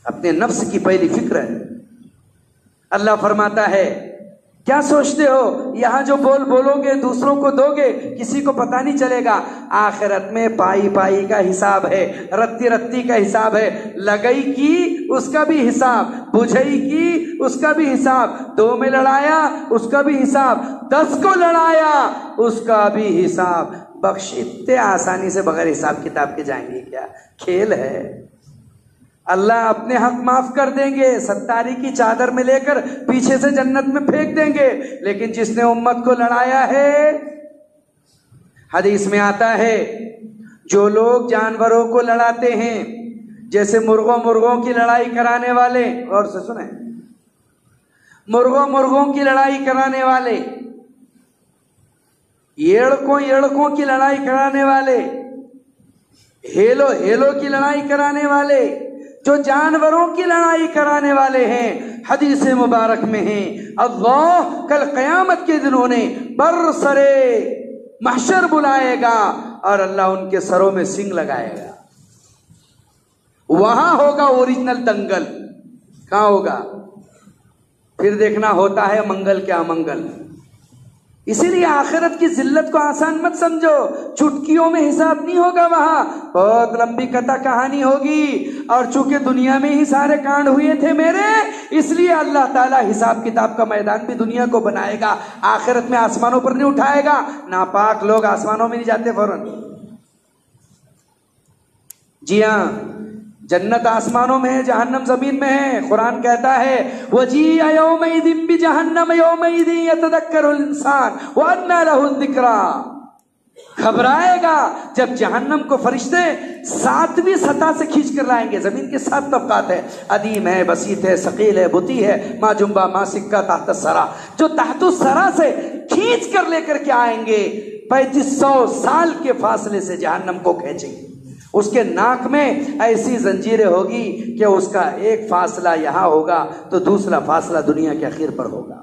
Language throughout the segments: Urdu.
اپنے نفس کی پہلی فکر ہے۔ اللہ فرماتا ہے کیا سوچتے ہو یہاں جو بولو گے دوسروں کو دو گے کسی کو پتہ نہیں چلے گا، آخرت میں پائی پائی کا حساب ہے، رتی رتی کا حساب ہے، لگئی کی اس کا بھی حساب، بجھئی کی اس کا بھی حساب، 2 میں لڑایا اس کا بھی حساب، 10 کو لڑایا اس کا بھی حساب۔ بخش اتنے آسانی سے بغیر حساب کتاب کے جائیں گے کیا؟ کھیل ہے۔ اللہ اپنے حق معاف کر دیں گے، 70 کی چادر میں لے کر پیچھے سے جنت میں پھینک دیں گے، لیکن جس نے امت کو لڑایا ہے، حدیث میں آتا ہے جو لوگ جانوروں کو لڑاتے ہیں جیسے مرغوں کی لڑائی کرانے والے، اور سے سنیں، مرغوں کی لڑائی کرانے والے، ایڑکوں کی لڑائی کرانے والے، ہیلو کی لڑائی کرانے والے، جو جانوروں کی لڑائی کرانے والے ہیں، حدیث مبارک میں ہیں اللہ کل قیامت کے دن انہیں برسرے محشر بلائے گا اور اللہ ان کے سروں میں سنگ لگائے گا۔ وہاں ہوگا اوریجنل دنگل۔ کہاں ہوگا؟ پھر دیکھنا ہوتا ہے منگل کیا منگل۔ اسی لیے آخرت کی ذلت کو آسان مت سمجھو، چٹکیوں میں حساب نہیں ہوگا، وہاں بہت لمبی کتھا کہانی ہوگی، اور چونکہ دنیا میں ہی سارے کانڈ ہوئے تھے میرے، اس لیے اللہ تعالیٰ حساب کتاب کا میدان بھی دنیا کو بنائے گا، آخرت میں آسمانوں پر نہیں اٹھائے گا۔ ناپاک لوگ آسمانوں میں نہیں جاتے فوراً، جی ہاں، جنت آسمانوں میں ہے، جہنم زمین میں ہے۔ قرآن کہتا ہے وَجِيءَ يَوْمَئِذٍ بِجَهَنَّمَ يَوْمَئِذٍ يَتَذَكَّرُ الْإِنسَانُ وَأَنَّىٰ لَهُ الذِّكْرَىٰ۔ گھبرائے گا جب جہنم کو فرشتے 7ویں سطح سے کھینچ کر لائیں گے۔ زمین کے 7 طبقات ہیں، ادیم ہے، بسیط ہے، ثقیل ہے، بطی ہے، ما جنبا ما سکہ تحت الثری، جو تحت الثری سے کھینچ کر لے کر کے آئیں گے، 3500 سال کے فاصلے سے جہنم کو کھینچیں گے۔ اس کے ناک میں ایسی زنجیریں ہوگی کہ اس کا ایک فاصلہ یہاں ہوگا تو دوسرا فاصلہ دنیا کے اخیر پر ہوگا۔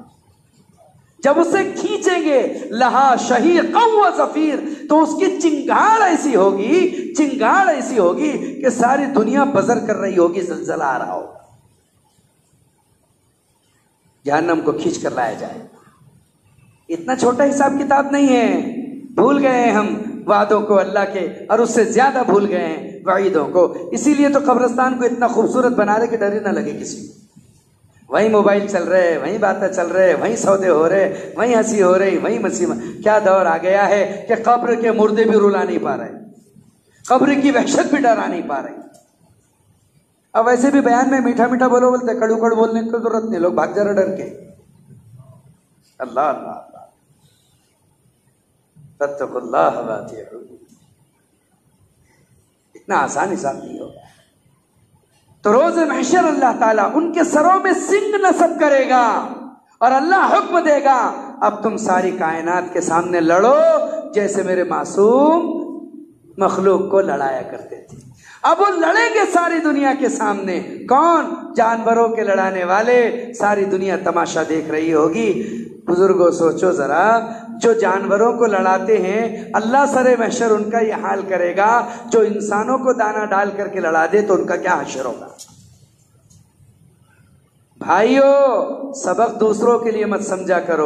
جب اسے کھینچیں گے لہا شہیق و زفیر، تو اس کی چنگاڑ ایسی ہوگی کہ ساری دنیا بزر کر رہی ہوگی، زلزلہ آ رہا ہوگا۔ جہنم کو کھینچ کر لایا جائے، اتنا چھوٹا حساب کتاب نہیں ہے۔ بھول گئے ہیں ہم وعدوں کو اللہ کے، اور اس سے زیادہ بھول گئے ہیں وعیدوں کو۔ اسی لیے تو قبرستان کو اتنا خوبصورت بنا رہے کہ ڈر ہی نہ لگے کسی کو۔ وہیں موبائل چل رہے، وہیں باتیں چل رہے، وہیں سودے ہو رہے، وہیں ہنسی ہو رہی، وہیں مسیح۔ کیا دور آ گیا ہے کہ قبر کے مردے بھی رلا نہیں پا رہے، قبر کی وحشت بھی ڈرا نہیں پا رہے۔ اب ویسے بھی بیان میں میٹھا میٹھا بولتے، کڑو کڑو بولنے کی ضرورت نہیں، لوگ بھاگ جا رہے ڈر کے۔ اللہ اللہ اللہ، فاتقوا اللہ واتقوا، اتنا آسان حساب نہیں ہوگا۔ تو روز محشر اللہ تعالیٰ ان کے سروں میں سنگ نصب کرے گا اور اللہ حکم دے گا اب تم ساری کائنات کے سامنے لڑو جیسے میرے معصوم مخلوق کو لڑایا کرتے تھے۔ اب وہ لڑیں گے ساری دنیا کے سامنے۔ کون؟ جانوروں کے لڑانے والے۔ ساری دنیا تماشا دیکھ رہی ہوگی۔ بزرگوں سوچو ذرا، جو جانوروں کو لڑاتے ہیں اللہ سر محشر ان کا یہ حال کرے گا، جو انسانوں کو دانا ڈال کر کے لڑا دے تو ان کا کیا حشر ہوگا؟ بھائیو، سبق دوسروں کے لیے مت سمجھا کرو۔